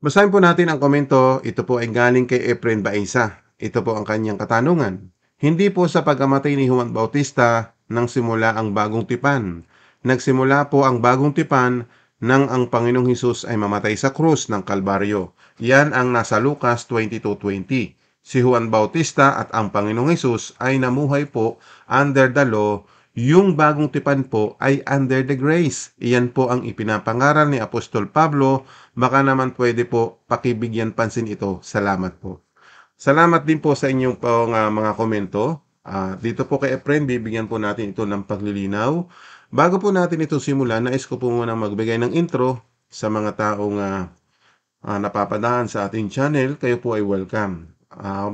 Basahin po natin ang komento. Ito po ay galing kay Efren Baeza. Ito po ang kanyang katanungan. Hindi po sa pagkamatay ni Juan Bautista nang simula ang bagong tipan. Nagsimula po ang bagong tipan nang ang Panginoong Hesus ay mamatay sa krus ng Kalbaryo. Yan ang nasa Lucas 22:20. Si Juan Bautista at ang Panginoong Hesus ay namuhay po under the law. Yung bagong tipan po ay under the grace. Iyan po ang ipinapangaral ni Apostol Pablo. Baka naman pwede po pakibigyan pansin ito. Salamat po. Salamat din po sa inyong mga komento. Dito po kay Efren, bibigyan po natin ito ng paglilinaw. Bago po natin ito simulan, nais ko po muna magbigay ng intro sa mga taong napapadaan sa ating channel. Kayo po ay welcome.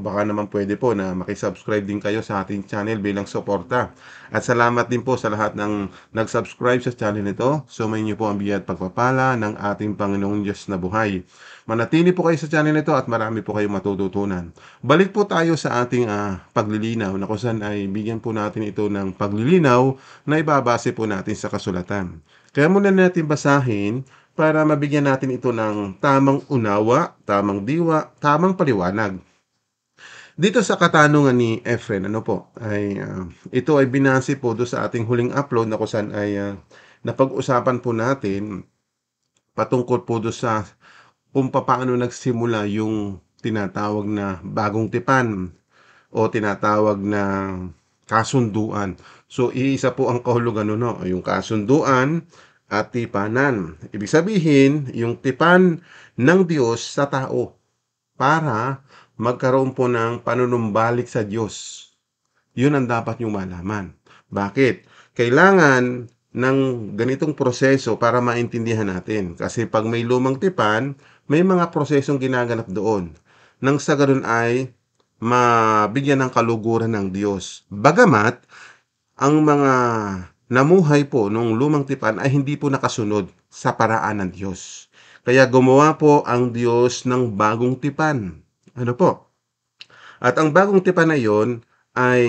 Baka naman pwede po na makisubscribe din kayo sa ating channel bilang suporta. At salamat din po sa lahat ng nag-subscribe sa channel nito. Sumayin niyo po ang biyaya at pagpapala ng ating Panginoong Diyos na buhay. Manatili po kayo sa channel nito at marami po kayong matututunan. Balik po tayo sa ating paglilinaw na kung saan ay bigyan po natin ito ng paglilinaw na ibabase po natin sa kasulatan. Kaya muna natin basahin para mabigyan natin ito ng tamang unawa, tamang diwa, tamang paliwanag. Dito sa katanungan ni Efren, ito ay binase po do sa ating huling upload na kung saan ay napag-usapan po natin patungkol po do sa kung paano nagsimula yung tinatawag na bagong tipan o tinatawag na kasunduan. So, iisa po ang kahulugan no, yung kasunduan at tipanan. Ibig sabihin, yung tipan ng Diyos sa tao para magkaroon po ng panunumbalik sa Diyos. Yun ang dapat nyo malaman. Bakit? Kailangan ng ganitong proseso para maintindihan natin. Kasi pag may lumang tipan, may mga prosesong ginaganap doon. Nang sa ganun ay mabigyan ng kaluguran ng Diyos. Bagamat, ang mga namuhay po nung lumang tipan ay hindi po nakasunod sa paraan ng Diyos. Kaya gumawa po ang Diyos ng bagong tipan. Ano po? At ang bagong tipan na yon ay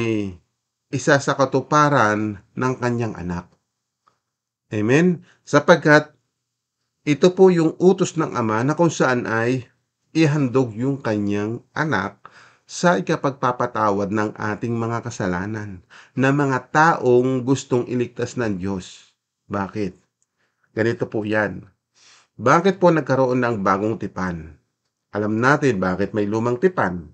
isa sa katuparan ng kanyang anak. Amen? Sapagkat ito po yung utos ng Ama na kung saan ay ihandog yung kanyang anak sa ikapagpapatawad ng ating mga kasalanan na mga taong gustong iligtas ng Diyos. Bakit? Ganito po yan. Bakit po nagkaroon ng bagong tipan? Alam natin bakit may lumang tipan.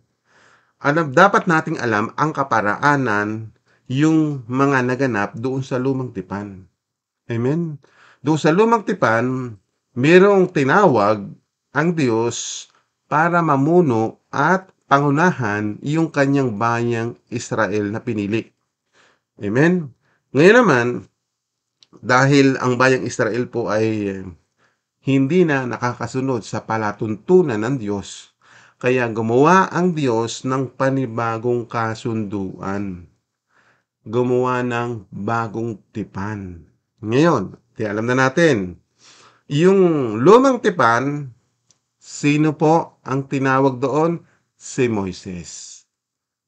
Dapat nating alam ang kaparaanan yung mga naganap doon sa lumang tipan. Amen? Doon sa lumang tipan, mayroong tinawag ang Diyos para mamuno at pangunahan yung kanyang bayang Israel na pinili. Amen? Ngayon naman, dahil ang bayang Israel po ay hindi na nakakasunod sa palatuntunan ng Diyos, kaya gumawa ang Diyos ng panibagong kasunduan. Gumawa ng bagong tipan. Ngayon, alam na natin, yung lumang tipan, sino po ang tinawag doon? Si Moises.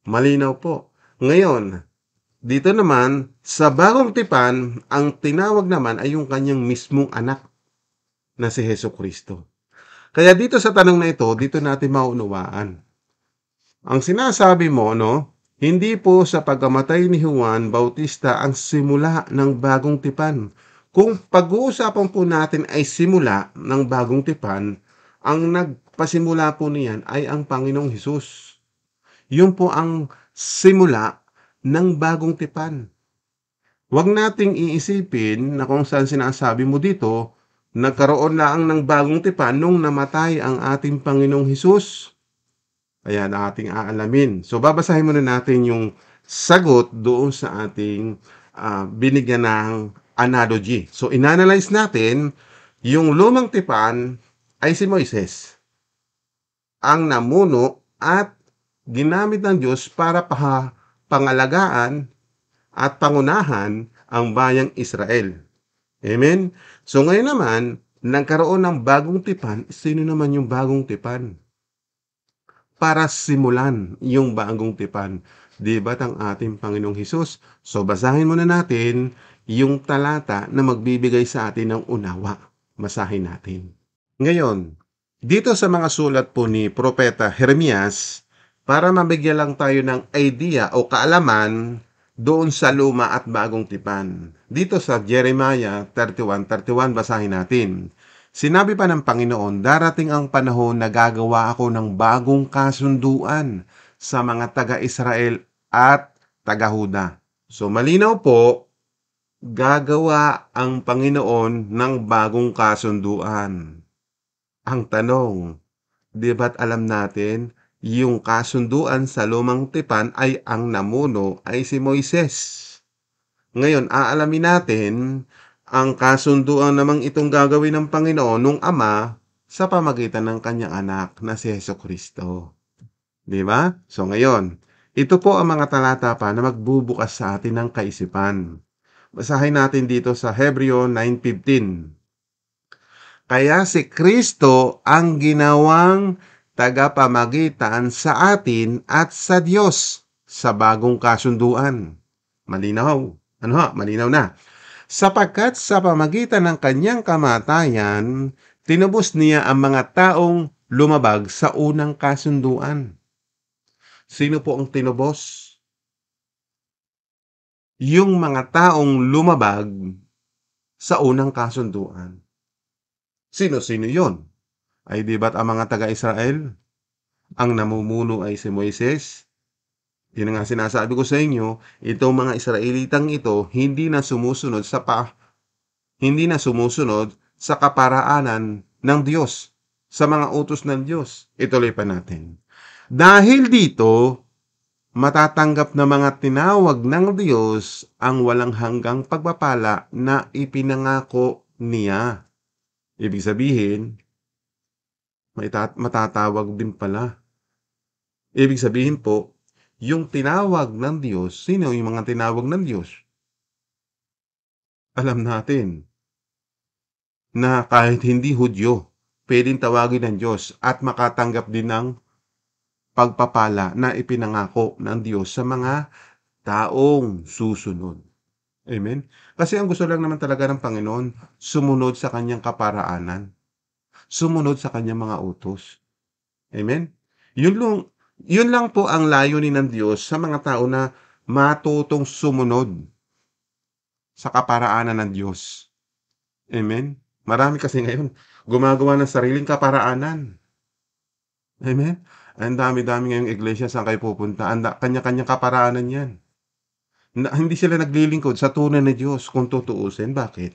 Malinaw po. Ngayon, dito naman, sa bagong tipan, ang tinawag naman ay yung kanyang mismong anak na si Hesukristo. Kaya dito sa tanong na ito, dito natin maunawaan. Ang sinasabi mo, hindi po sa pagkamatay ni Juan Bautista ang simula ng bagong tipan. Kung pag-uusapan po natin ay simula ng bagong tipan, ang nagpasimula po niyan ay ang Panginoong Hesus. Yun po ang simula ng bagong tipan. Huwag nating iisipin na kung saan sinasabi mo dito, nagkaroon lang ng bagong tipan nung namatay ang ating Panginoong Hesus. Ayan ang ating aalamin. So, babasahin muna natin yung sagot doon sa ating binigyan ng analogy. So, inanalyze natin yung lumang tipan ay si Moises, ang namuno at ginamit ng Diyos para pangalagaan at pangunahan ang bayang Israel. Amen? So, ngayon naman, nagkaroon ng bagong tipan. Sino naman yung bagong tipan? Para simulan yung bagong tipan. Di ba't ang ating Panginoong Hesus? So, basahin muna natin yung talata na magbibigay sa atin ng unawa. Basahin natin. Ngayon, Dito sa mga sulat po ni Propeta Jeremias, para mabigyan lang tayo ng idea o kaalaman doon sa luma at bagong tipan. Dito sa Jeremiah 31:31 basahin natin. Sinabi pa ng Panginoon, darating ang panahon na gagawa ako ng bagong kasunduan sa mga taga-Israel at taga-Huda. So malinaw po, gagawa ang Panginoon ng bagong kasunduan. Ang tanong, 'di ba't alam natin yung kasunduan sa lumang tipan ay ang namuno ay si Moises. Ngayon, aalamin natin ang kasunduan namang itong gagawin ng Panginoon nung Ama sa pamagitan ng kanyang anak na si Jesucristo. 'Di ba? So ngayon, ito po ang mga talata pa na magbubukas sa atin ng kaisipan. Basahin natin dito sa Hebreo 9:15. Kaya si Kristo ang ginawang tagapamagitan sa atin at sa Diyos sa bagong kasunduan. Malinaw. Ano ha? Malinaw na. Sapagkat sa pamagitan ng kanyang kamatayan, tinubos niya ang mga taong lumabag sa unang kasunduan. Sino po ang tinubos? Yung mga taong lumabag sa unang kasunduan. Sino-sino yon? Ay di ba't ang mga taga-Israel? Ang namumuno ay si Moises? Yun nga sinasabi ko sa inyo, itong mga Israelitang ito hindi na sumusunod sa kaparaanan ng Diyos, sa mga utos ng Diyos. Ituloy pa natin. Dahil dito, matatanggap na mga tinawag ng Diyos ang walang hanggang pagpapala na ipinangako niya. Ibig sabihin, matatawag din pala. Ibig sabihin po, yung tinawag ng Diyos, sino yung mga tinawag ng Diyos? Alam natin na kahit hindi Hudyo, pwedeng tawagin ng Diyos at makatanggap din ng pagpapala na ipinangako ng Diyos sa mga taong susunod. Amen? Kasi ang gusto lang naman talaga ng Panginoon, sumunod sa kanyang kaparaanan, sumunod sa kanyang mga utos. Amen? Yun lang, yun lang po ang layunin ng Diyos sa mga tao na matutong sumunod sa kaparaanan ng Diyos. Amen? Marami kasi ngayon gumagawa ng sariling kaparaanan. Amen? Ang dami-dami ngayong iglesia saan kayo pupunta, kanya-kanyang kaparaanan yan. Hindi sila naglilingkod sa tunay na Diyos kung tutuusin. Bakit?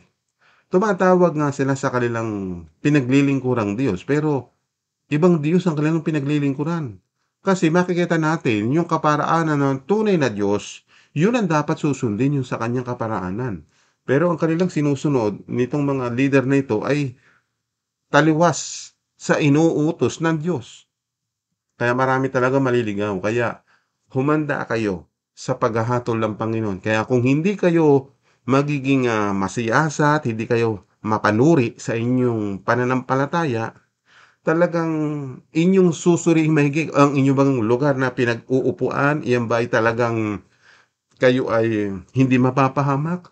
Tumatawag nga sila sa kanilang pinaglilingkurang Diyos, pero ibang Diyos ang kanilang pinaglilingkuran. Kasi makikita natin yung kaparaanan ng tunay na Diyos, yun ang dapat susundin yung sa kanyang kaparaanan. Pero ang kanilang sinusunod nitong mga leader na ito ay taliwas sa inuutos ng Diyos. Kaya marami talaga maliligaw. Kaya humanda kayo sa paghahatol ng Panginoon. Kaya kung hindi kayo magiging masiyasat, hindi kayo mapanuri sa inyong pananampalataya, talagang inyong susuriing mahigit ang inyong bang lugar na pinag-uupuan, iyan ba ay talagang kayo ay hindi mapapahamak?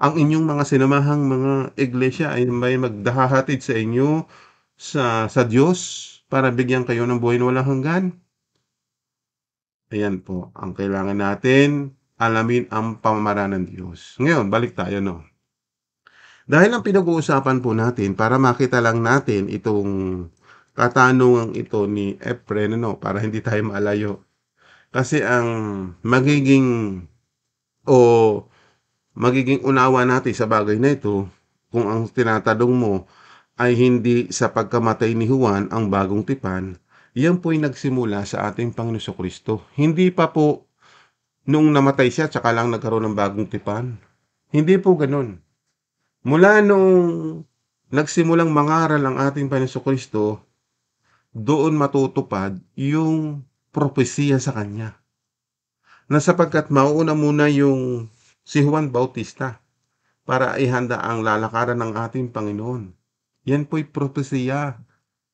Ang inyong mga sinamahang mga iglesia ay may magdahahatid sa inyo sa Diyos para bigyan kayo ng buhay na walang hanggan? Ayan po, ang kailangan natin, alamin ang pamamaraan ng Diyos. Ngayon, balik tayo, no? Dahil ang pinag-uusapan po natin, para makita lang natin itong katanungang ito ni Efren, no? Para hindi tayo malayo. Kasi ang o magiging unawa natin sa bagay na ito, kung ang tinatanong mo ay hindi sa pagkamatay ni Juan ang bagong tipan, yan po ay nagsimula sa ating Panginoon Kristo. Hindi pa po nung namatay siya, tsaka lang nagkaroon ng bagong tipan. Hindi po ganun. Mula nung nagsimulang mangaral ang ating Panginoon Kristo, doon matutupad yung propesiya sa Kanya. Na sapagkat mauuna muna yung si Juan Bautista para ihanda ang lalakaran ng ating Panginoon. Yan po'y propesiya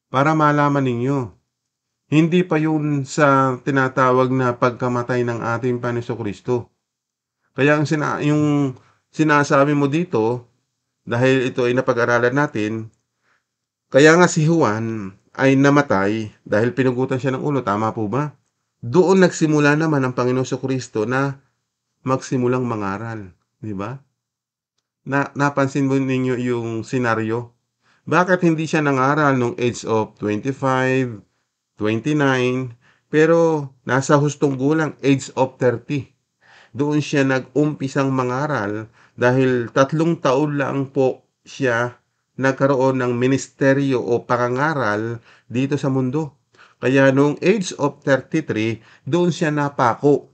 para malaman ninyo. Hindi pa yun sa tinatawag na pagkamatay ng ating Panginoon Kristo. Kaya yung sinasabi mo dito, dahil ito ay napag-aralan natin, Kaya nga si Juan ay namatay dahil pinugutan siya ng ulo, tama po ba? Doon nagsimula naman ang Panginoong Jesucristo na magsimulang mangaral, 'di ba? Napansin mo ninyo yung senaryo? Bakit hindi siya nangaral nung age of 25, 29, pero nasa hustong gulang, age of 30? Doon siya nag-umpisang mangaral dahil 3 taon lang po siya nagkaroon ng ministeryo o pangangaral dito sa mundo. Kaya noong age of 33, doon siya napako.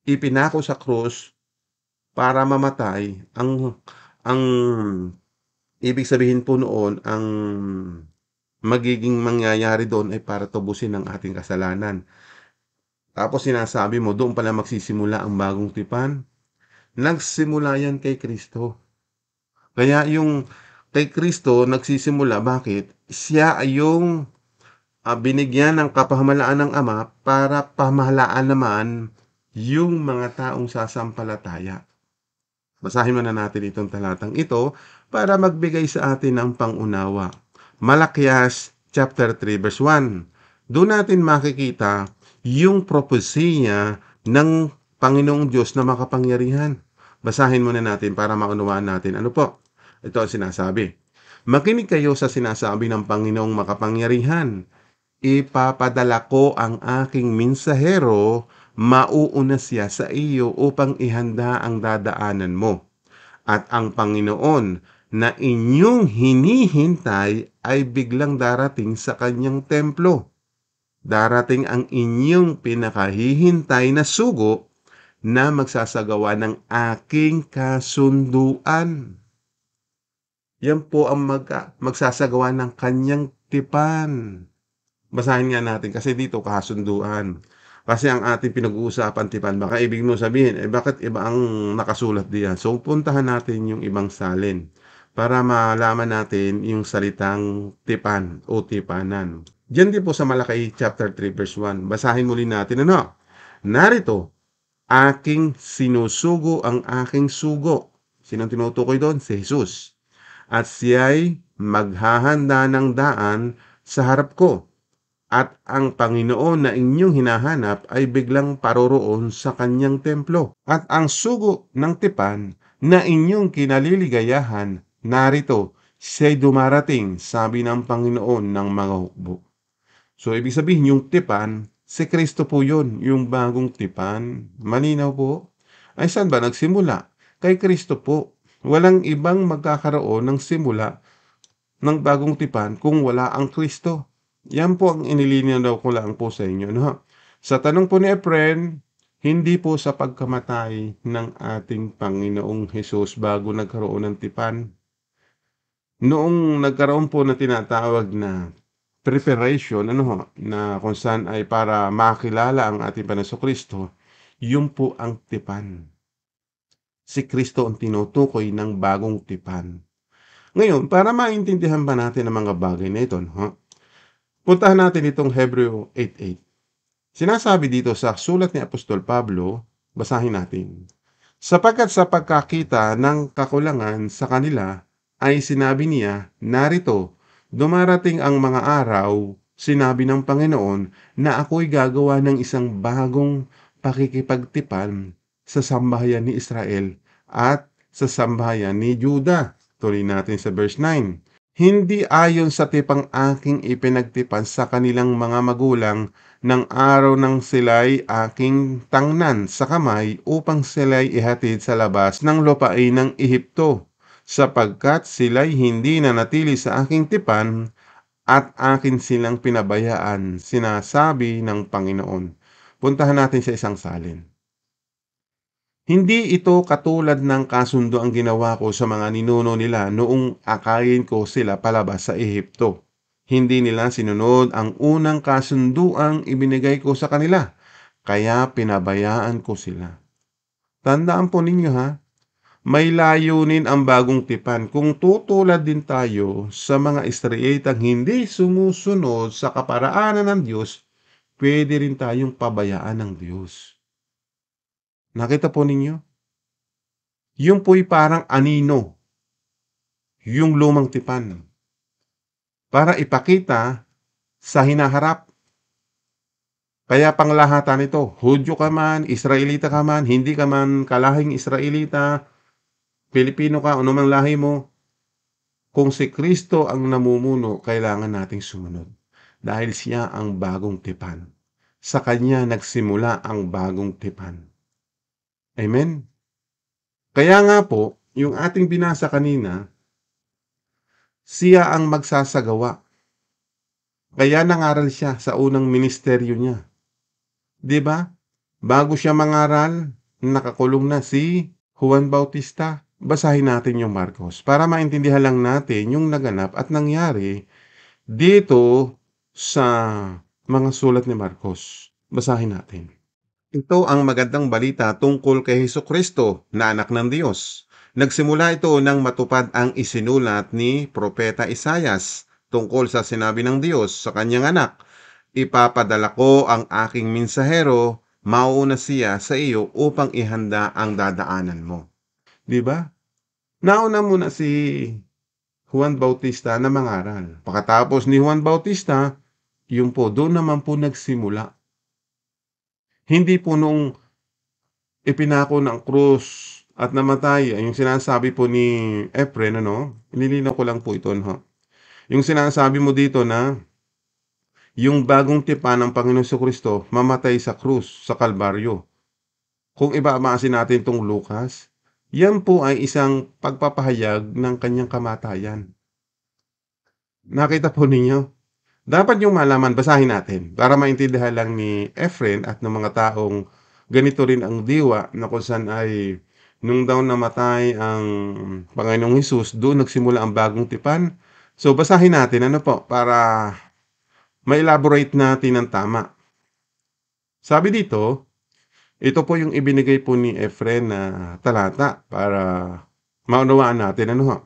Ipinako sa krus para mamatay. Ang ibig sabihin po noon, ang magiging mangyayari doon ay para tubusin ang ating kasalanan. Tapos sinasabi mo, doon pala magsisimula ang bagong tipan. Nagsimula yan kay Kristo. Kaya yung kay Kristo nagsisimula, bakit? Siya ay yung binigyan ng kapamahalaan ng Ama para pamahalaan naman yung mga taong sasampalataya. Basahin muna natin itong talatang ito para magbigay sa atin ng pangunawa. Malakias chapter 3 verse 1. Doon natin makikita yung propesiya ng Panginoong Diyos na makapangyarihan. Basahin muna natin para maunawaan natin. Ano po? Ito ang sinasabi. Makinig kayo sa sinasabi ng Panginoong makapangyarihan. Ipapadala ko ang aking mensahero, mauuna siya sa iyo upang ihanda ang dadaanan mo. At ang Panginoon na inyong hinihintay ay biglang darating sa kanyang templo. Darating ang inyong pinakahihintay na sugo na magsasagawa ng aking kasunduan. Yan po ang magsasagawa ng kanyang tipan. Basahin nga natin kasi dito kasunduan. Kasi ang ating pinag-uusapan tipan, baka ibig mo sabihin, bakit iba ang nakasulat diyan? So, puntahan natin yung ibang salin para malaman natin yung salitang tipan o tipanan. Diyan din po sa Malakay chapter 3 verse 1. Basahin muli natin, ano? Narito, aking sinusugo ang aking sugo. Sinong tinutukoy doon? Si Jesus. At siya'y maghahanda ng daan sa harap ko. At ang Panginoon na inyong hinahanap ay biglang paroroon sa kanyang templo. At ang sugo ng tipan na inyong kinaliligayahan, narito, siya'y dumarating, sabi ng Panginoon ng mga hukbo. So, ibig sabihin, yung tipan, si Kristo po yun, yung bagong tipan. Malinaw po? Ay, saan ba nagsimula? Kay Kristo po. Walang ibang magkakaroon ng simula ng bagong tipan kung wala ang Kristo. Yan po ang inilinaw ko lang po sa inyo. No? Sa tanong po ni Efren, hindi po sa pagkamatay ng ating Panginoong Hesus bago nagkaroon ng tipan. Noong nagkaroon po na tinatawag na preparation, na kung saan ay para makilala ang ating Panginoong Kristo, yun po ang tipan. Si Kristo ang tinutukoy ng bagong tipan. Ngayon, para maintindihan ba natin ang mga bagay na ito, puntahan natin itong Hebreo 8:8. Sinasabi dito sa sulat ni Apostol Pablo, basahin natin. Sapagkat sa pagkakita ng kakulangan sa kanila, ay sinabi niya, narito, dumarating ang mga araw, sinabi ng Panginoon, na ako'y gagawa ng isang bagong pakikipagtipan sa sambahayan ni Israel at sa sambahayan ni Juda. Tuloy natin sa verse 9. Hindi ayon sa tipang aking ipinagtipan sa kanilang mga magulang ng araw nang sila'y aking tangnan sa kamay upang sila'y ihatid sa labas ng lupain ng Ehipto, sapagkat sila'y hindi nanatili sa aking tipan at akin silang pinabayaan, sinasabi ng Panginoon. Puntahan natin sa isang salin. Hindi ito katulad ng kasundo ang ginawa ko sa mga ninuno nila noong akayin ko sila palabas sa Ehipto. Hindi nila sinunod ang unang kasunduang ibinigay ko sa kanila, kaya pinabayaan ko sila. Tandaan po ninyo may layunin ang bagong tipan. Kung tutulad din tayo sa mga Israelitang hindi sumusunod sa kaparaanan ng Diyos, pwede rin tayong pabayaan ng Diyos. Nakita po ninyo? Yung po'y parang anino, yung lumang tipan. para ipakita sa hinaharap. Kaya panglahatan ito, Hudyo ka man, Israelita ka man, hindi ka man kalahing Israelita, Pilipino ka, ano mang lahi mo, kung si Kristo ang namumuno, kailangan nating sumunod. Dahil siya ang bagong tipan. Sa kanya nagsimula ang bagong tipan. Amen? Kaya nga po, yung ating binasa kanina, siya ang magsasagawa. Kaya nangaral siya sa unang ministeryo niya. 'Di ba? Bago siya mangaral, nakakulong na si Juan Bautista. Basahin natin yung Marcos para maintindihan lang natin yung naganap at nangyari dito sa mga sulat ni Marcos. Basahin natin. Ito ang magandang balita tungkol kay Hesukristo na anak ng Diyos. Nagsimula ito nang matupad ang isinulat ni Propeta Isayas tungkol sa sinabi ng Diyos sa kanyang anak. Ipapadala ko ang aking mensahero, mauuna siya sa iyo upang ihanda ang dadaanan mo. Di ba? Nauna muna si Juan Bautista na mangaral. Pagkatapos ni Juan Bautista, yung po, doon naman po nagsimula. Hindi po nung ipinako ng krus at namatay, yung sinasabi po ni Efren, ano? Nililinaw ko lang po ito, no? Yung sinasabi mo dito na yung bagong tipan ng Panginoon Jesucristo mamatay sa krus, sa Kalbaryo. Kung ibabase natin itong Lucas, yan po ay isang pagpapahayag ng kanyang kamatayan. Nakita po ninyo? Dapat yung malaman, basahin natin para maintindihan lang ni Efren at ng mga taong ganito rin ang diwa na kung saan ay nung daw namatay ang Panginoong Hesus, doon nagsimula ang bagong tipan. So basahin natin ano po para ma-elaborate natin ng tama. Sabi dito, ito po yung ibinigay po ni Efren na talata para maunawaan natin ano ho.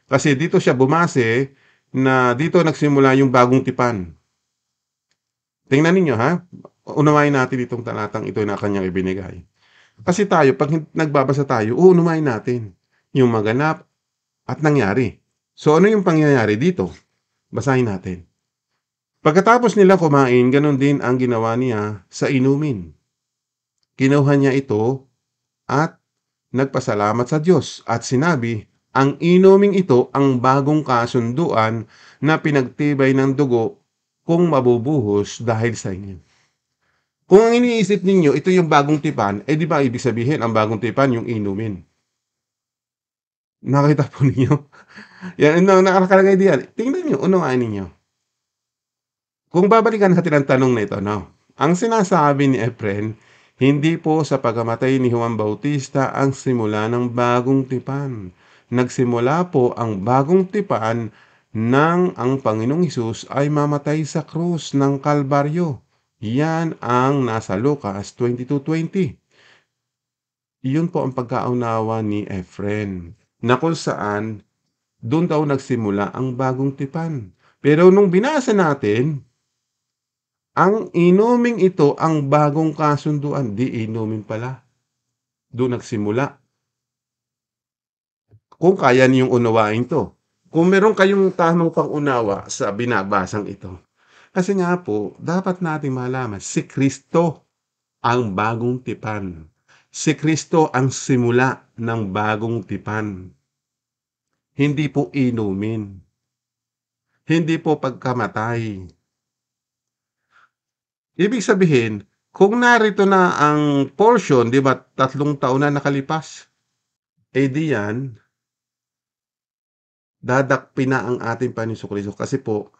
Kasi dito siya bumase na dito nagsimula yung bagong tipan. Tingnan ninyo ha. Unawain natin itong talatang ito na kanyang ibinigay. Kasi tayo, pag nagbabasa tayo, uunawain natin yung maganap at nangyari. So ano yung pangyayari dito? Basahin natin. Pagkatapos nila kumain, ganun din ang ginawa niya sa inumin. Kinuha niya ito at nagpasalamat sa Diyos at sinabi, ang inuming ito ang bagong kasunduan na pinagtibay ng dugo kung mabubuhos dahil sa inyo. Kung ang iniisip ninyo, ito yung bagong tipan, di ba ibig sabihin ang bagong tipan yung inumin? Nakita po ninyo? Yan, nakakalagay diyan. Tingnan nyo, unawain ninyo. Kung babalikan natin ang tanong na ito, no? Ang sinasabi ni Efren, hindi po sa pagkamatay ni Juan Bautista ang simula ng bagong tipan. Nagsimula po ang bagong tipan nang ang Panginoong Hesus ay mamatay sa krus ng Kalbaryo. Yan ang nasa Lucas 22:20. Iyon po ang pagkaunawa ni Efren, na kung saan doon daw nagsimula ang bagong tipan. Pero nung binasa natin, ang inuming ito ang bagong kasunduan. Di inumin pala. Doon nagsimula. Kung kaya niyong unawain to. Kung meron kayong tamang pangunawa sa binabasang ito. Kasi nga po, dapat nating malaman, si Kristo ang bagong tipan. Si Kristo ang simula ng bagong tipan. Hindi po inumin. Hindi po pagkamatay. Ibig sabihin, kung narito na ang portion, di ba, 3 taon na nakalipas, di yan, dadakpin na ang ating Panginoon Jesucristo. Kasi po,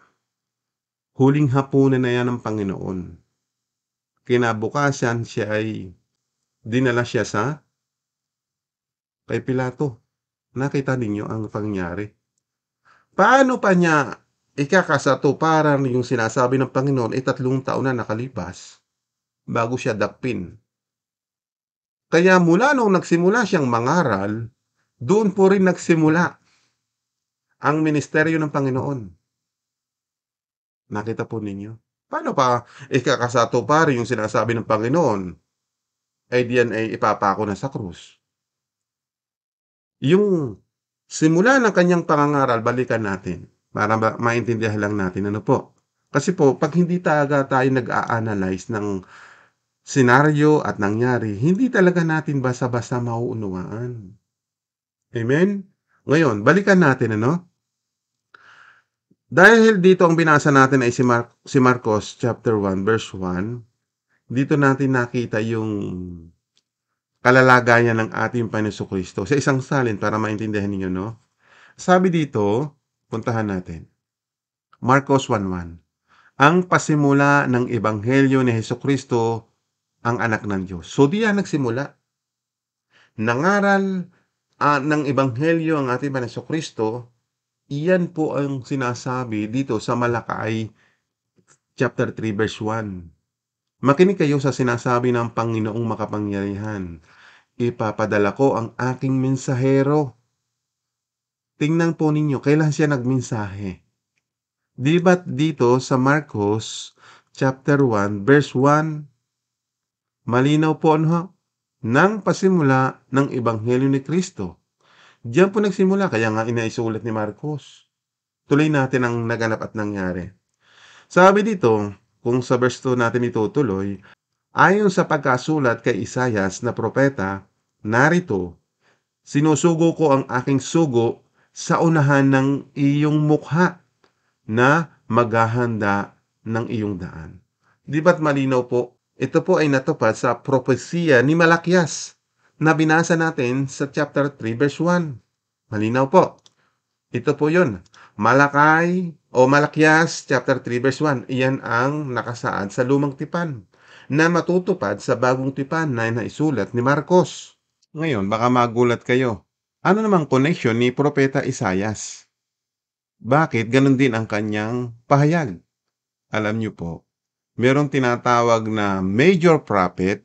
huling hapunan na yan ng Panginoon. Kinabukasan siya ay dinala siya sa kay Pilato. Nakita ninyo ang pangyari. Paano pa niya ikakasatuparan yung sinasabi ng Panginoon 3 taon na nakalipas bago siya dakpin? Kaya mula nung nagsimula siyang mangaral, doon po rin nagsimula ang ministeryo ng Panginoon. Nakita po ninyo? Paano pa ikakasatuparan yung sinasabi ng Panginoon? Diyan ay ipapako na sa krus. Yung simula ng kanyang pangangaral, balikan natin. para maintindihan lang natin ano po. Kasi po, pag hindi talaga tayo nag-a-analyze ng senaryo at nangyari, hindi talaga natin basta-basta mauunawaan. Amen? Ngayon, balikan natin ano. Dahil dito ang binasa natin ay si Marcos chapter 1 verse 1, dito natin nakita yung kalalagayan ng ating Panginoon Kristo sa isang salin para maintindihan ninyo, no? Sabi dito, puntahan natin. Marcos 1:1. Ang pasimula ng ebanghelyo ni Hesukristo ang anak ng Diyos. So diyan nagsimula. Nangaral ng ebanghelyo ang ating Panginoon Hesukristo. Iyan po ang sinasabi dito sa Malakay chapter 3 verse 1. Makinig kayo sa sinasabi ng Panginoong makapangyarihan. Ipapadala ko ang aking mensahero. Tingnan po ninyo, kailan siya nagmensahe? Di ba't dito sa Marcos chapter 1 verse 1, malinaw po ano? Nang pasimula ng ebanghelyo ni Kristo. Diyan po nagsimula, kaya nga inaisulat ni Marcos. Tuloy natin ang naganap at nangyari. Sabi dito, kung sa verse 2 natin itutuloy, ayon sa pagkasulat kay Isayas na propeta, narito, sinusugo ko ang aking sugo sa unahan ng iyong mukha na maghahanda ng iyong daan. Di ba't malinaw po? Ito po ay natupad sa propesiya ni Malakias na binasa natin sa chapter 3 verse 1. Malinaw po. Ito po yun. Malakay o Malakias chapter 3 verse 1. Iyan ang nakasaad sa lumang tipan na matutupad sa bagong tipan na naisulat ni Marcos. Ngayon, baka magulat kayo. Ano namang connection ni Propeta Isayas? Bakit ganun din ang kanyang pahayag? Alam niyo po, merong tinatawag na major prophet,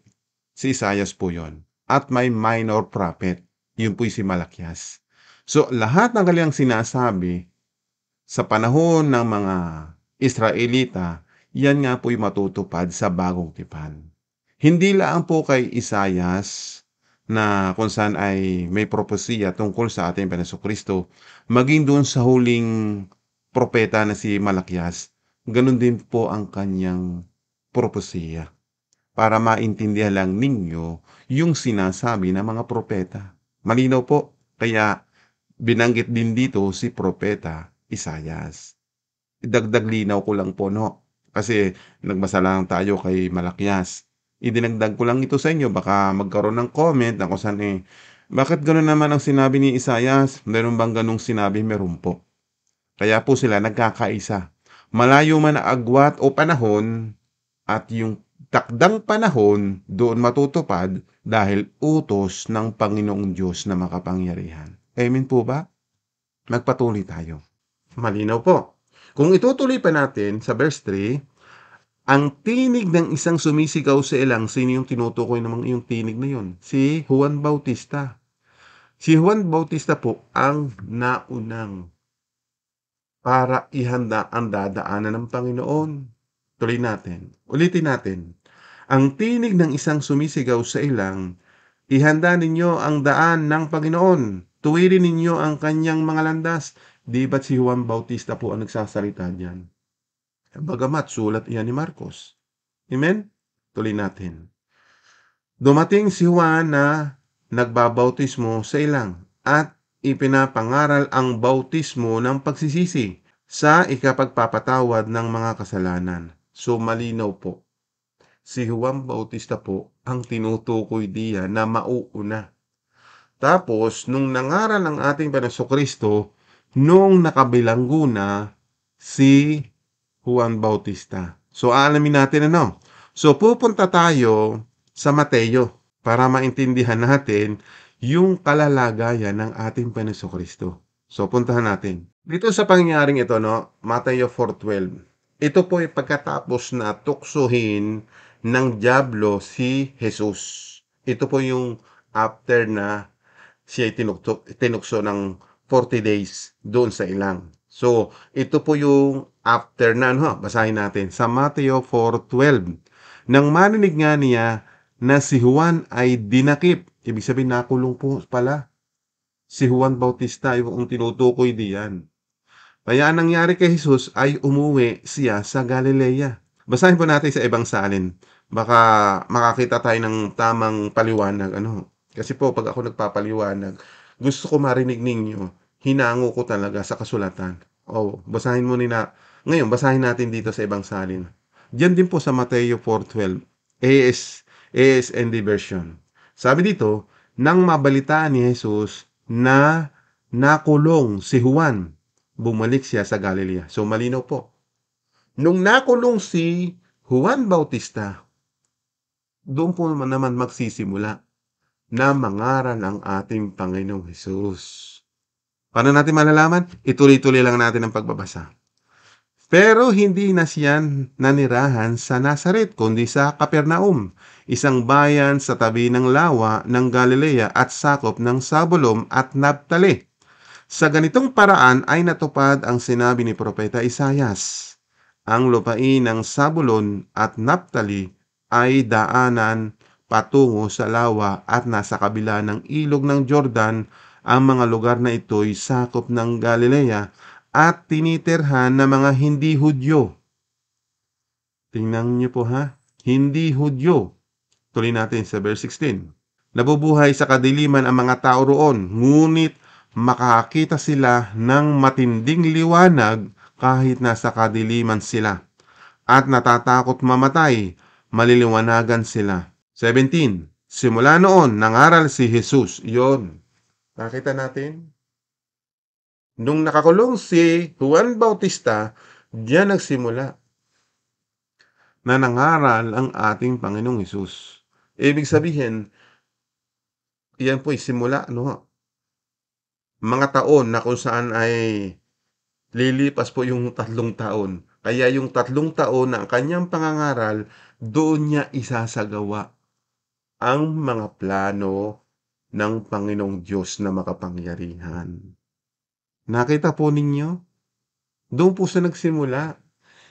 si Isayas po yon. At may minor prophet, yun po si Malakias. So, lahat ng kanilang sinasabi sa panahon ng mga Israelita, yan nga po'y matutupad sa bagong tipan. Hindi lang po kay Isayas na kung saan ay may propesiya tungkol sa ating Panginoon Kristo, maging doon sa huling propeta na si Malakias, ganun din po ang kanyang propesiya para maintindihan lang ninyo yung sinasabi ng mga propeta. Malinaw po, kaya binanggit din dito si propeta Isayas. Idagdag linaw ko lang po, no? Kasi nagbasa lang tayo kay Malakias. Idinagdag ko lang ito sa inyo, baka magkaroon ng comment na kung saan bakit gano'n naman ang sinabi ni Isayas? Meron bang ganung sinabi? Meron po. Kaya po sila nagkakaisa. Malayo man ang agwat o panahon at yung takdang panahon doon matutupad dahil utos ng Panginoong Diyos na makapangyarihan. Amen po ba? Magpatuloy tayo. Malinaw po. Kung itutuloy pa natin sa verse 3, ang tinig ng isang sumisigaw sa ilang, sino yung tinutukoy namang yung tinig na yun? Si Juan Bautista. Si Juan Bautista po ang naunang para ihanda ang dadaanan ng Panginoon. Tuloy natin. Ulitin natin. Ang tinig ng isang sumisigaw sa ilang, ihanda ninyo ang daan ng Panginoon. Tuwirin ninyo ang kanyang mga landas. Di ba't si Juan Bautista po ang nagsasalita diyan? Bagamat sulat iyan ni Marcos. Amen? Tuloy natin. Dumating si Juan na nagbabautismo sa ilang at ipinapangaral ang bautismo ng pagsisisi sa ikapagpapatawad ng mga kasalanan. So malinaw po. Si Juan Bautista po ang tinutukoy diyan na mauuna. Tapos, nung nangaral ang ating Panginoon Kristo, nung nakabilanggo na si Juan Bautista. So, alamin natin ano. So, pupunta tayo sa Mateo para maintindihan natin yung kalalagayan ng ating Panginoon Kristo. So, puntahan natin. Dito sa pangyayaring ito, no, Mateo 4:12. Ito po ay pagkatapos na tuksohin ng diablo si Jesus. Ito po yung after na siya tinukso ng 40 days doon sa ilang. So, ito po yung after na, no? Basahin natin sa Mateo 4:12. Nang marinig nga niya na si Juan ay dinakip, ibig sabihin nakulong po pala. Si Juan Bautista yung tinutukoy diyan. Kaya ang nangyari kay Jesus ay umuwi siya sa Galilea. Basahin po natin sa ibang salin. Baka makakita tayo ng tamang paliwanag. Ano? Kasi po, pag ako nagpapaliwanag, gusto ko marinig ninyo. Hinango ko talaga sa kasulatan. O, basahin mo nila. Ngayon, basahin natin dito sa ibang salin. Diyan din po sa Mateo 4:12, ASND version. Sabi dito, nang mabalitaan ni Jesus na nakulong si Juan, bumalik siya sa Galilea. So malinaw po. Nung nakulong si Juan Bautista, doon po naman magsisimula na mangaral ang ating Panginoong Hesus. Paano natin malalaman? Ituloy-tuloy lang natin ang pagbabasa. Pero hindi na siya nanirahan sa Nazaret, kundi sa Capernaum, isang bayan sa tabi ng lawa ng Galilea at sakop ng Zabulon at Naphtali. Sa ganitong paraan ay natupad ang sinabi ni Propeta Isayas. Ang lupain ng Zabulon at Naphtali ay daanan patungo sa lawa at nasa kabila ng ilog ng Jordan. Ang mga lugar na ito'y sakop ng Galilea at tinitirhan ng mga hindi Hudyo. Tingnan niyo po ha, hindi Hudyo. Tuloy natin sa verse 16. Nabubuhay sa kadiliman ang mga tao roon, ngunit makakita sila ng matinding liwanag kahit nasa kadiliman sila. At natatakot mamatay, maliliwanagan sila. 17. Simula noon, nangaral si Jesus. Yon. Nakita natin? Nung nakakulong si Juan Bautista, diyan nagsimula na nangaral ang ating Panginoong Hesus. Ibig sabihin, iyan po'y simula, no? Mga taon na kung saan ay lilipas po yung 3 taon. Kaya yung 3 taon na ang kanyang pangangaral, doon niya isasagawa ang mga plano ng Panginoong Diyos na makapangyarihan. Nakita po ninyo? Doon po sa nagsimula.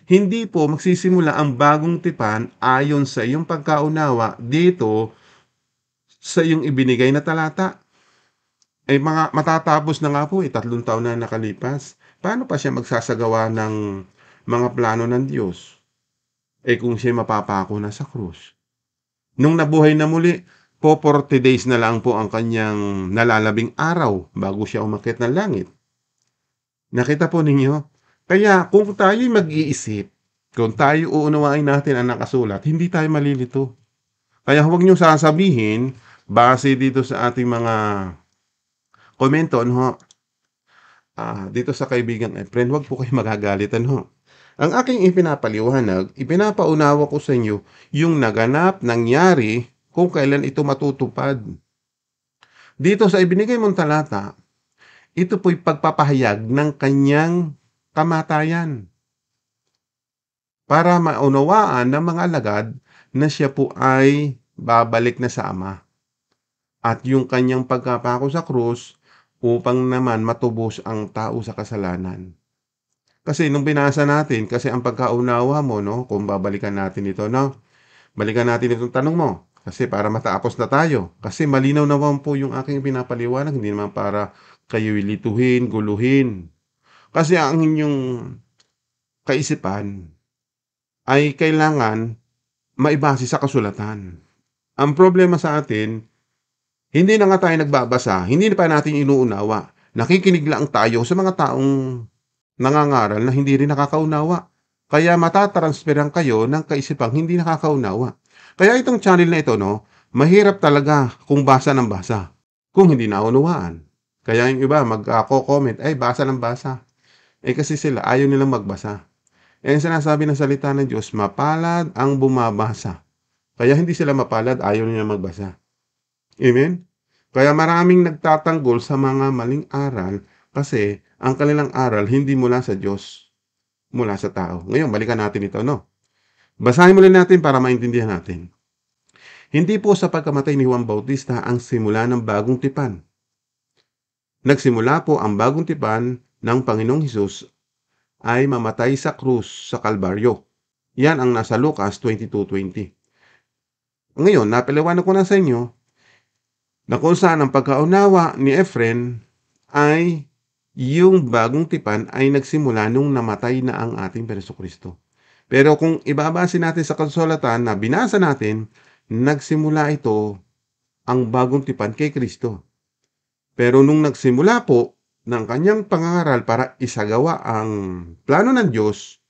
Hindi po magsisimula ang bagong tipan ayon sa iyong pagkaunawa dito sa iyong ibinigay na talata. Matatapos na nga po 3 taon na nakalipas. Paano pa siya magsasagawa ng mga plano ng Diyos? Kung siya mapapako na sa krus. Nung nabuhay na muli, 40 days na lang po ang kanyang nalalabing araw bago siya umakyat ng langit. Nakita po ninyo? Kaya kung tayo'y mag-iisip, kung tayo uunawain natin ang nakasulat, hindi tayo malilito. Kaya huwag niyo sasabihin, base dito sa ating mga komento, ano, dito sa kaibigan Efren, huwag po kayo magagalitan, ho. Ang aking ipinapaliwanag, ipinapaunawa ko sa inyo yung naganap, nangyari, kung kailan ito matutupad. Dito sa ibinigay mong talata, ito po'y pagpapahayag ng kanyang kamatayan para maunawaan ng mga alagad na siya po ay babalik na sa Ama. At yung kanyang pagkapako sa krus upang naman matubos ang tao sa kasalanan. Kasi nung binasa natin, kasi ang pagkaunawa mo, no, kung babalikan natin ito, no, balikan natin itong tanong mo. Kasi para matapos na tayo. Kasi malinaw naman po yung aking pinapaliwanag, hindi naman para kayo ilituhin, guluhin. Kasi ang inyong kaisipan ay kailangan maibase sa kasulatan. Ang problema sa atin, hindi na nga tayo nagbabasa, hindi na pa natin inuunawa. Nakikinig lang tayo sa mga taong nangangaral na hindi rin nakakaunawa. Kaya matatransferan kayo ng kaisipang hindi nakakaunawa. Kaya itong channel na ito, no, mahirap talaga kung basa ng basa, kung hindi naunawaan. Kaya yung iba mag-comment, ay basa ng basa. Kasi sila ayaw nilang magbasa. Ang sinasabi ng salita ng Diyos, mapalad ang bumabasa. Kaya hindi sila mapalad, ayaw nilang magbasa. Amen? Kaya maraming nagtatanggol sa mga maling aral kasi ang kanilang aral hindi mula sa Diyos, mula sa tao. Ngayon, balikan natin ito, no? Basahin muli natin para maintindihan natin. Hindi po sa pagkamatay ni Juan Bautista ang simula ng bagong tipan. Nagsimula po ang bagong tipan ng Panginoong Hesus ay mamatay sa krus sa Kalbaryo. Yan ang nasa Lucas 22:20. Ngayon, napaliwanag ko na sa inyo na kung saan ang pagkaunawa ni Efren ay Yung bagong tipan ay nagsimula nung namatay na ang ating Jesucristo. Pero kung ibabase natin sa kasulatan na binasa natin, nagsimula ito ang bagong tipan kay Kristo. Pero nung nagsimula po ng kanyang pangangaral para isagawa ang plano ng Diyos,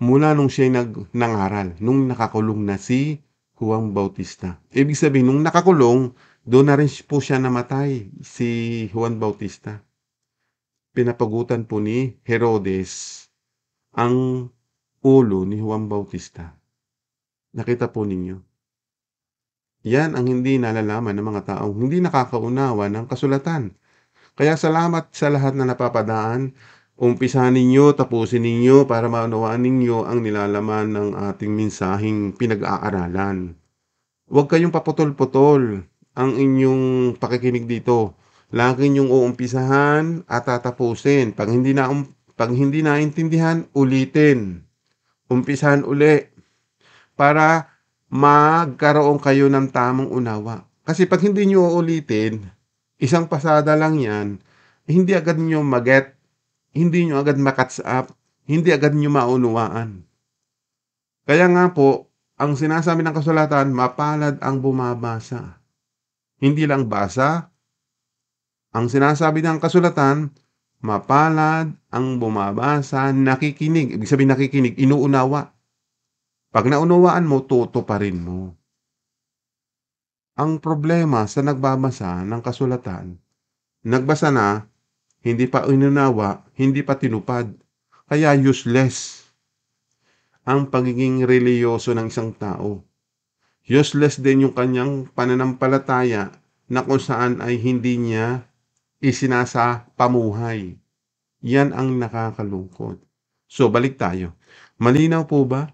mula nung siya'y nangaral, nung nakakulong na si Juan Bautista. Ibig sabihin, nung nakakulong, doon na rin po siya namatay, si Juan Bautista. Pinapagutan po ni Herodes ang ulo ni Juan Bautista. Nakita po ninyo. Yan ang hindi nalalaman ng mga taong hindi nakakaunawa ng kasulatan. Kaya salamat sa lahat na napapadaan. Umpisahan ninyo, tapusin ninyo para maunawaan ninyo ang nilalaman ng ating mensaheng pinag-aaralan. Huwag kayong paputol-putol ang inyong pakikinig dito. Lagi niyong uumpisahan at tatapusin. Pag hindi naintindihan, ulitin. Umpisahan uli para magkaroon kayo ng tamang unawa. Kasi pag hindi niyo uulitin, isang pasada lang yan, hindi agad niyo maget, hindi niyo agad makatch up, hindi agad niyo maunawaan. Kaya nga po, ang sinasabi ng kasulatan, mapalad ang bumabasa. Hindi lang basa, ang sinasabi ng kasulatan, mapalad ang bumabasa, nakikinig. Ibig sabihin nakikinig, inuunawa. Pag naunawaan mo, tutuparin mo. Ang problema sa nagbabasa ng kasulatan, nagbasa na, hindi pa inunawa, hindi pa tinupad. Kaya useless ang pagiging reliyoso ng isang tao. Useless din yung kanyang pananampalataya na kung saan ay hindi niya isinasa pamuhay. Yan ang nakakalungkot. So, balik tayo. Malinaw po ba?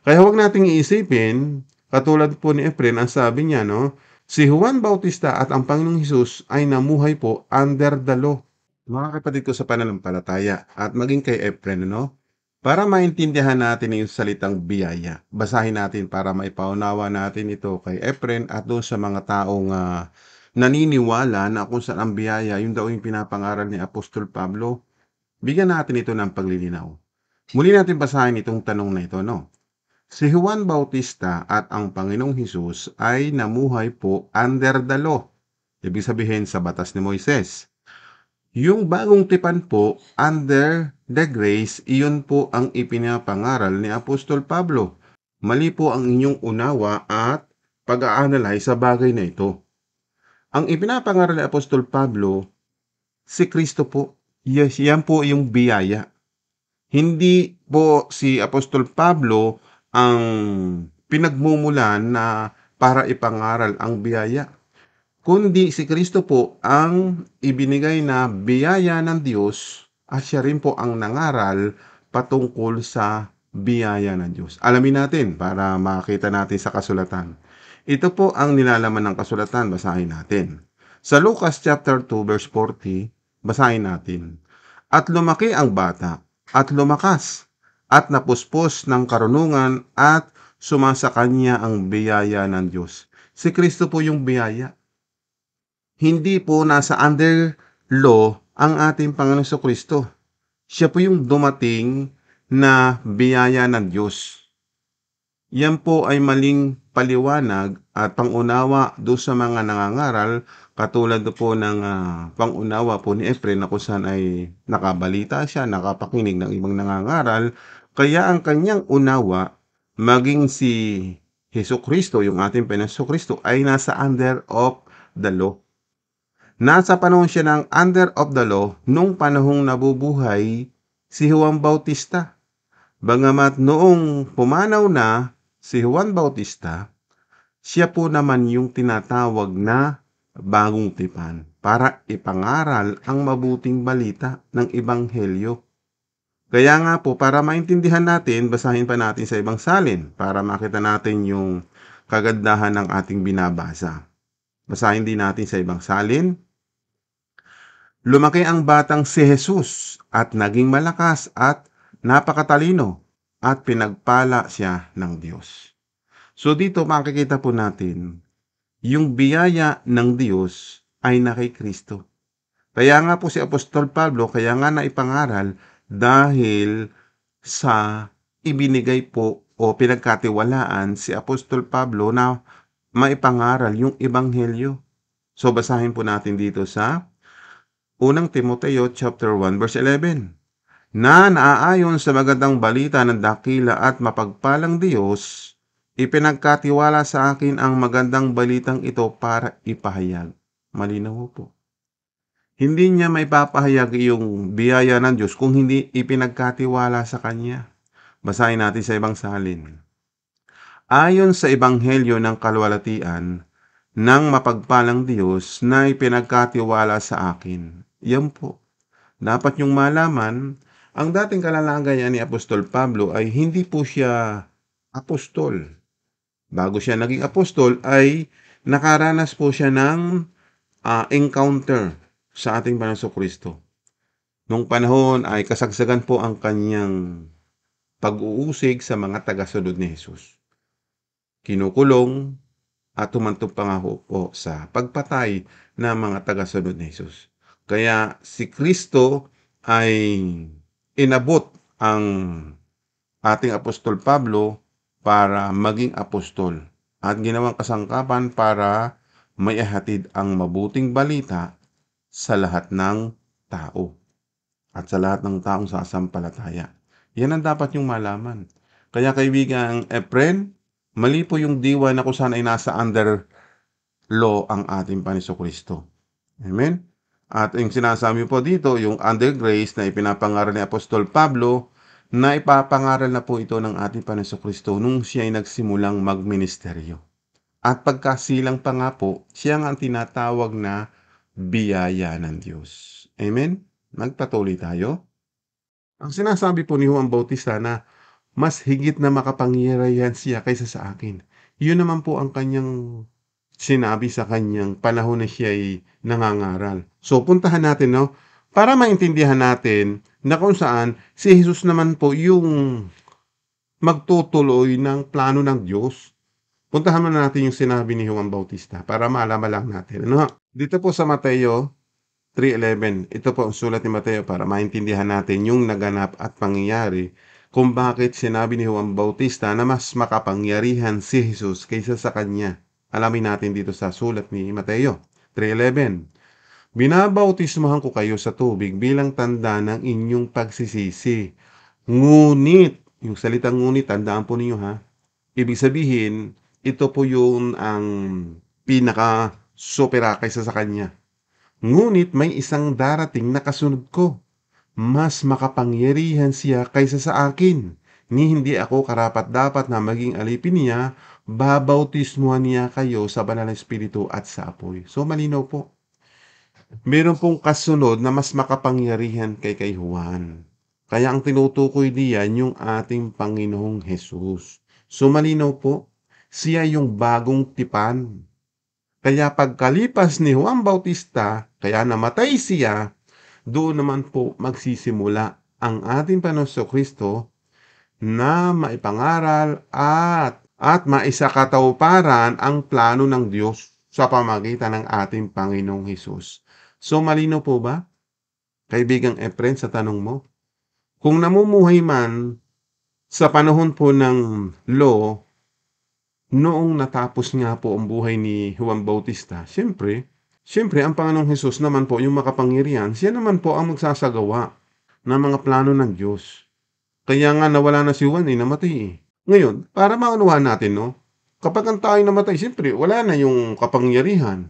Kaya huwag nating iisipin, katulad po ni Efren, ang sabi niya, no? Si Juan Bautista at ang Panginoong Hesus ay namuhay po under the law. Mga kapatid ko sa pananampalataya at maging kay Efren, no? Para maintindihan natin yung salitang biyaya, basahin natin para maipaunawa natin ito kay Efren at doon sa mga taong naniniwala na kung saan ang biyaya, yung daw yung pinapangaral ni Apostol Pablo. Bigyan natin ito ng paglilinaw. Muli natin basahin itong tanong na ito, no? Si Juan Bautista at ang Panginoong Hesus ay namuhay po under the law. Ibig sabihin sa batas ni Moises. Yung bagong tipan po, under the grace, iyon po ang ipinapangaral ni Apostol Pablo. Mali po ang inyong unawa at pag-a-analyze sa bagay na ito. Ang ipinapangaral ni Apostol Pablo, si Kristo po. Yes, yan po yung biyaya. Hindi po si Apostol Pablo ang pinagmumulan na para ipangaral ang biyaya, kundi si Kristo po ang ibinigay na biyaya ng Diyos at siya rin po ang nangaral patungkol sa biyaya ng Diyos. Alamin natin para makita natin sa kasulatan. Ito po ang nilalaman ng kasulatan, basahin natin. Sa Lucas chapter 2 verse 40, basahin natin. At lumaki ang bata at lumakas at napuspos ng karunungan at sumasa kanya ang biyaya ng Diyos. Si Kristo po yung biyaya. Hindi po nasa under law ang ating Panginoon Kristo. Siya po yung dumating na biyaya ng Diyos. Yan po ay maling paliwanag at pangunawa do sa mga nangangaral, katulad po ng pangunawa po ni Efren na kung saan ay nakabalita siya, nakapakinig ng ibang nangangaral. Kaya ang kanyang unawa, maging si Jesucristo, yung ating Panginoon Kristo, ay nasa under of the law. Nasa panahon siya ng under of the law nung panahong nabubuhay si Juan Bautista. Bagamat noong pumanaw na si Juan Bautista, siya po naman yung tinatawag na bagong tipan para ipangaral ang mabuting balita ng Ebanghelyo. Kaya nga po, para maintindihan natin, basahin pa natin sa ibang salin para makita natin yung kagandahan ng ating binabasa. Basahin din natin sa ibang salin. Lumaki ang batang si Jesus at naging malakas at napakatalino at pinagpala siya ng Diyos. So dito makikita po natin, yung biyaya ng Diyos ay na kay Kristo. Kaya nga po si Apostol Pablo, kaya nga naipangaral dahil sa ibinigay po o pinagkatiwalaan si Apostol Pablo na maipangaral yung ebanghelyo. So basahin po natin dito sa unang Timoteo chapter 1 verse 11. Na naaayon sa magandang balita ng dakila at mapagpalang Diyos, ipinagkatiwala sa akin ang magandang balitang ito para ipahayag. Malinaw po. Hindi niya maipapahayag yung biyaya ng Diyos kung hindi ipinagkatiwala sa Kanya. Basahin natin sa ibang salin. Ayon sa ebanghelyo ng kalwalatian ng mapagpalang Diyos na ipinagkatiwala sa akin. Yan po. Dapat yung malaman, ang dating kalalagayan ni Apostol Pablo ay hindi po siya apostol. Bago siya naging apostol ay nakaranas po siya ng encounter sa ating Panginoong Kristo. Nung panahon ay kasagsagan po ang kanyang pag-uusig sa mga tagasunod ni Jesus. Kinukulong at humantong pa nga po sa pagpatay ng mga tagasunod ni Jesus. Kaya si Kristo ay inabot ang ating Apostol Pablo para maging apostol at ginawang kasangkapan para maihatid ang mabuting balita sa lahat ng tao at sa lahat ng taong sasampalataya. Yan ang dapat yung malaman. Kaya kaibigan Efren, mali po yung diwa na kung saan ay nasa under law ang ating Panginoon Kristo. Amen? At yung sinasabi po dito, yung under grace na ipinapangaral ni Apostol Pablo, na ipapangaral na po ito ng ating Panginoon Kristo nung siya ay nagsimulang magministeryo. At pagkasilang pa nga po, siya ang tinatawag na biyaya ng Diyos. Amen? Magpatuloy tayo. Ang sinasabi po ni Juan Bautista na mas higit na makapangyarihan siya kaysa sa akin. Yun naman po ang kanyang sinabi sa kanyang panahon na siya ay nangangaral. So puntahan natin, no? Para maintindihan natin na kung saan si Jesus naman po yung magtutuloy ng plano ng Diyos. Puntahan muna natin yung sinabi ni Juan Bautista para malaman lang natin. Ano? Dito po sa Mateo 3:11, ito po ang sulat ni Mateo para maintindihan natin yung naganap at pangyayari kung bakit sinabi ni Juan Bautista na mas makapangyarihan si Jesus kaysa sa kanya. Alamin natin dito sa sulat ni Mateo 3:11. Binabautismohan ko kayo sa tubig bilang tanda ng inyong pagsisisi. Ngunit, yung salitang ngunit, tandaan po ninyo ha, ibig sabihin, ito po yung ang pinaka-supera kaysa sa kanya. Ngunit may isang darating na kasunod ko. Mas makapangyarihan siya kaysa sa akin. Ni hindi ako karapat-dapat na maging alipin niya, babautismuhan niya kayo sa banal na espiritu at sa apoy. So malinaw po. Meron pong kasunod na mas makapangyarihan kay Juan. Kaya ang tinutukoy diyan yung ating Panginoong Hesus. So malinaw po, siya yung bagong tipan. Kaya pagkalipas ni Juan Bautista, kaya namatay siya, doon naman po magsisimula ang ating Panginoon Kristo na maipangaral at maisakatuparan ang plano ng Diyos sa pamagitan ng ating Panginoong Hesus. So malino po ba, kaibigang Efren, sa tanong mo? Kung namumuhay man sa panahon po ng law, noong natapos nga po ang buhay ni Juan Bautista, siyempre ang Panginoong Hesus naman po yung makapangyarihan, siya naman po ang magsasagawa ng mga plano ng Diyos. Kaya nga nawala na si Juan, namatay eh. Ngayon, para maunawahan natin, no? Kapag ang tao namatay, siyempre wala na yung kapangyarihan.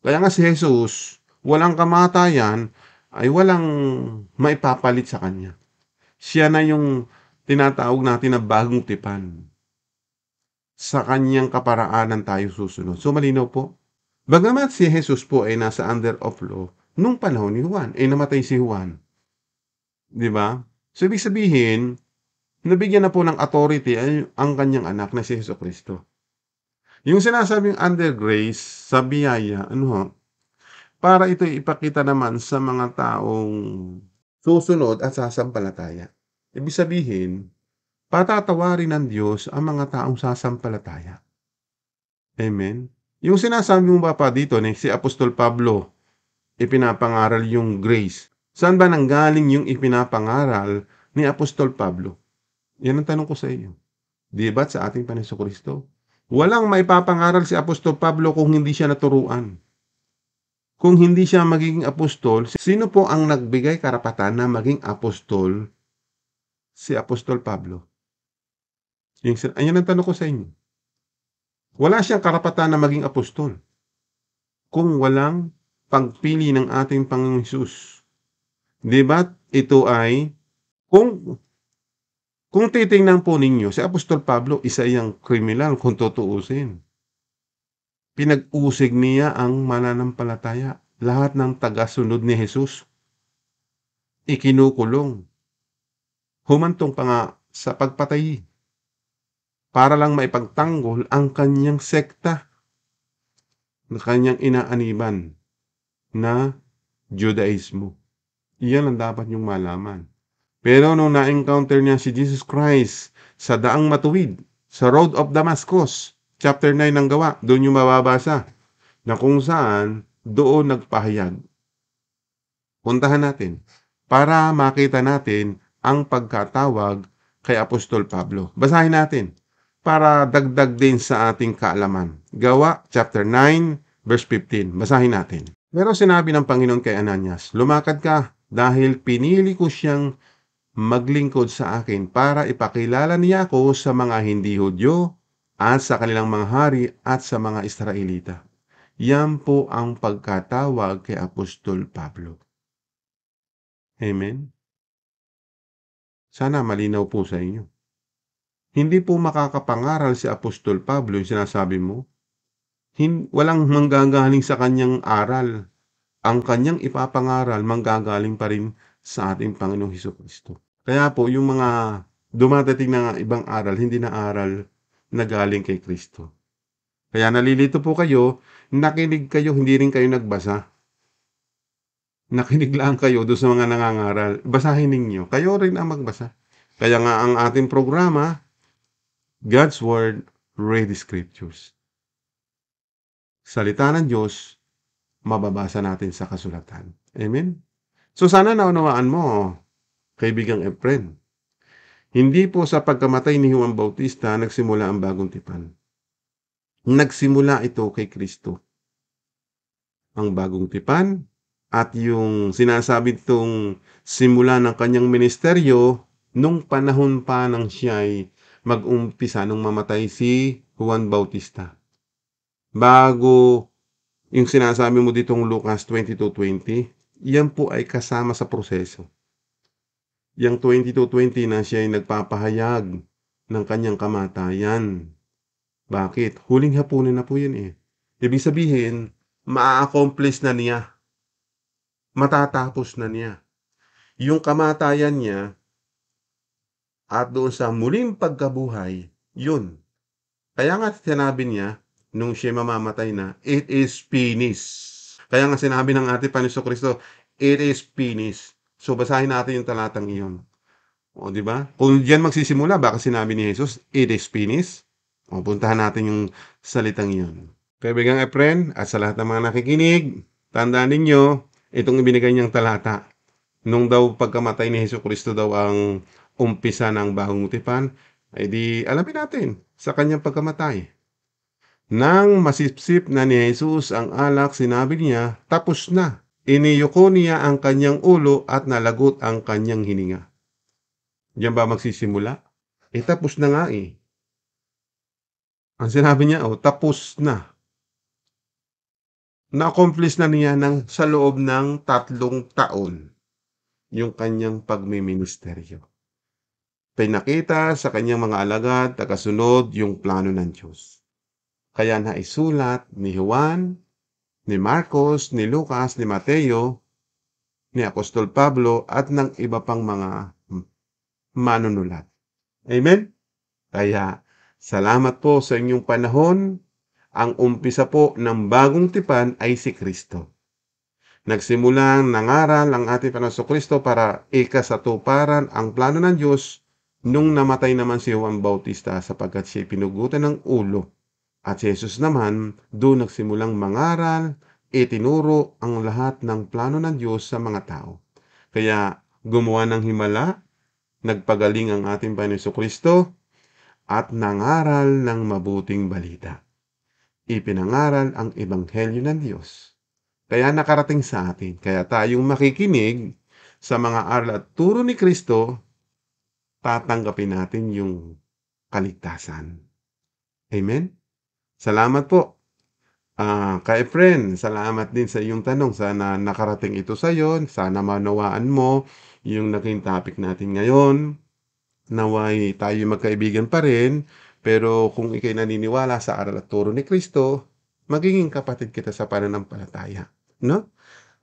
Kaya nga si Jesus, walang kamatayan, ay walang maipapalit sa kanya. Siya na yung tinatawag natin na bagong tipan. Sa kanyang kaparaanan tayo susunod. So malinaw po. Bagamat si Jesus po ay nasa under of law, nung panahon ni Juan, namatay si Juan. Di ba? So ibig sabihin, nabigyan na po ng authority ang kanyang anak na si Jesucristo. Yung sinasabing under grace sa biyaya, para ito ipakita naman sa mga taong susunod at sasampalataya. Ibig sabihin, patatawarin ng Diyos ang mga taong sasampalataya. Amen? Yung sinasabi mo ba pa dito ni si Apostol Pablo, ipinapangaral yung grace? Saan ba nanggaling yung ipinapangaral ni Apostol Pablo? Yan ang tanong ko sa iyo. Di ba't sa ating Panginoon Kristo? Walang maipapangaral si Apostol Pablo kung hindi siya naturuan. Kung hindi siya magiging apostol, sino po ang nagbigay karapatan na maging apostol? Si Apostol Pablo. Ayan ang tanong ko sa inyo. Wala siyang karapatan na maging apostol kung walang pagpili ng ating Panginoong Hesus. Di ba ito ay, kung titingnan po ninyo, si Apostol Pablo, isa yang kriminal kung tutuusin. Pinag-usig niya ang mananampalataya. Lahat ng tagasunod ni Jesus, ikinukulong. Humantong pa nga sa pagpatay para lang maipagtanggol ang kanyang sekta na kanyang inaaniban na Judaismo. Iyan ang dapat niyong malaman. Pero nung na-encounter niya si Jesus Christ sa daang matuwid, sa Road of Damascus, chapter 9 ng Gawa, doon yung mababasa na kung saan doon nagpahayag. Puntahan natin para makita natin ang pagkatawag kay Apostol Pablo. Basahin natin para dagdag din sa ating kaalaman. Gawa chapter 9 verse 15. Basahin natin. Pero sinabi ng Panginoon kay Ananias, lumakad ka dahil pinili ko siyang maglingkod sa akin para ipakilala niya ako sa mga hindi Hudyo at sa kanilang mga hari at sa mga Israelita. Yan po ang pagkatawag kay Apostol Pablo. Amen? Sana malinaw po sa inyo. Hindi po makakapangaral si Apostol Pablo yung sinasabi mo. Walang manggagaling sa kanyang aral. Ang kanyang ipapangaral manggagaling pa rin sa ating Panginoong Hesukristo. Kaya po yung mga dumadating na ibang aral, hindi na aral na galing kay Kristo. Kaya nalilito po kayo, nakinig kayo, hindi rin kayo nagbasa. Nakinig lang kayo doon sa mga nangangaral. Basahin ninyo. Kayo rin ang magbasa. Kaya nga ang ating programa, God's Word, Read the Scriptures. Salita ng Diyos, mababasa natin sa kasulatan. Amen? So sana naunawaan mo, kaibigang Efren. Hindi po sa pagkamatay ni Juan Bautista nagsimula ang bagong tipan. Nagsimula ito kay Kristo. Ang bagong tipan at yung sinasabi itong simula ng kanyang ministeryo nung panahon pa nang siya'y mag-umpisa nung mamatay si Juan Bautista. Bago yung sinasabi mo ditong Lucas 22:20, yan po ay kasama sa proseso. Yung 22:20 na siya ay nagpapahayag ng kanyang kamatayan. Bakit? Huling hapunan na po yun eh. Ibig sabihin, ma-accomplish na niya. Matatapos na niya. Yung kamatayan niya at doon sa muling pagkabuhay, yun. Kaya nga sinabi niya, nung siya mamamatay na, it is finished. Kaya nga sinabi ng ating Panginoon Kristo, it is finished. So basahin natin yung talatang iyon. O, di ba? Kung diyan magsisimula, baka sinabi ni Jesus, it is finished. O, puntahan natin yung salitang iyon. Kaibigang Efren, at sa lahat ng mga nakikinig, tandaan ninyo, itong ibinigay niyang talata. Nung daw pagkamatay ni Jesucristo daw ang umpisa ng bagong tipan, ay di alamin natin sa kanyang pagkamatay. Nang masipsip na ni Jesus ang alak, sinabi niya, tapos na. Iniyuko niya ang kanyang ulo at nalagot ang kanyang hininga. Diyan ba magsisimula? Tapos na nga eh. Ang sinabi niya, tapos na. Na-accomplish na niya sa loob ng 3 taon yung kanyang pagmiministeryo. Pinakita sa kanyang mga alagad, tagasunod yung plano ng Diyos. Kaya naisulat ni Juan, ni Marcos, ni Lucas, ni Mateo, ni Apostol Pablo, at ng iba pang mga manunulat. Amen? Kaya, salamat po sa inyong panahon. Ang umpisa po ng bagong tipan ay si Kristo. Nagsimulang nangaral ang ating Panginoon Kristo para ikasatuparan ang plano ng Diyos nung namatay naman si Juan Bautista sapagkat siya pinugutan ng ulo. At si Jesus naman, doon nagsimulang mangaral, itinuro ang lahat ng plano ng Diyos sa mga tao. Kaya gumawa ng himala, nagpagaling ang ating Panginoon Kristo, at nangaral ng mabuting balita. Ipinangaral ang Ebanghelyo ng Diyos. Kaya nakarating sa atin. Kaya tayong makikinig sa mga aral at turo ni Kristo, tatanggapin natin yung kaligtasan. Amen? Salamat po. Kay friend, salamat din sa iyong tanong. Sana nakarating ito sa iyo. Sana manawaan mo yung naging topic natin ngayon. Naway tayo magkaibigan pa rin. Pero kung ikay naniniwala sa aral at turo ni Kristo, magiging kapatid kita sa pananampalataya. No?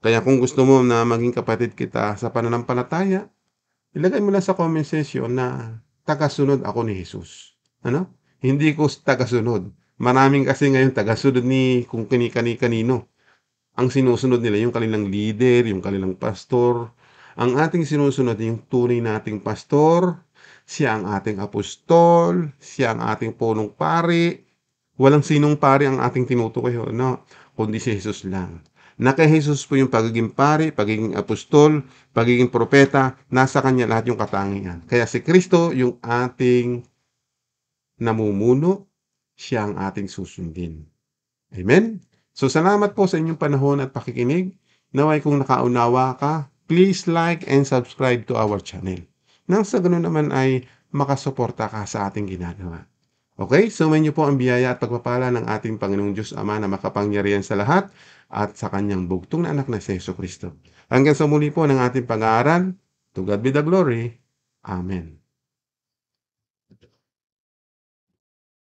Kaya kung gusto mo na maging kapatid kita sa pananampalataya, ilagay mo lang sa comment section na tagasunod ako ni Jesus. Ano? Hindi ko tagasunod. Maraming kasi ngayon tagasunod ni kung kani-kanino. Ang sinusunod nila yung kanilang leader, yung kanilang pastor. Ang ating sinusunod yung tunay nating pastor, siya ang ating apostol, siya ang ating punong pari. Walang sinong pari ang ating tinutukoy, no? Kundi si Jesus lang. Na kay Jesus po yung pagiging pari, pagiging apostol, pagiging propeta, nasa kanya lahat yung katangian. Kaya si Kristo yung ating namumuno, siya ang ating susundin. Amen? So salamat po sa inyong panahon at pakikinig. Naway kung nakaunawa ka, please like and subscribe to our channel. Nang sa ganun naman ay makasuporta ka sa ating ginagawa. Okay, sumayin niyo po ang biyaya at pagpapala ng ating Panginoong Diyos Ama na makapangyarihan sa lahat at sa kanyang bugtong na anak na si Jesu Kristo. Hanggang sa muli po ng ating pag-aaral, to God be the glory. Amen.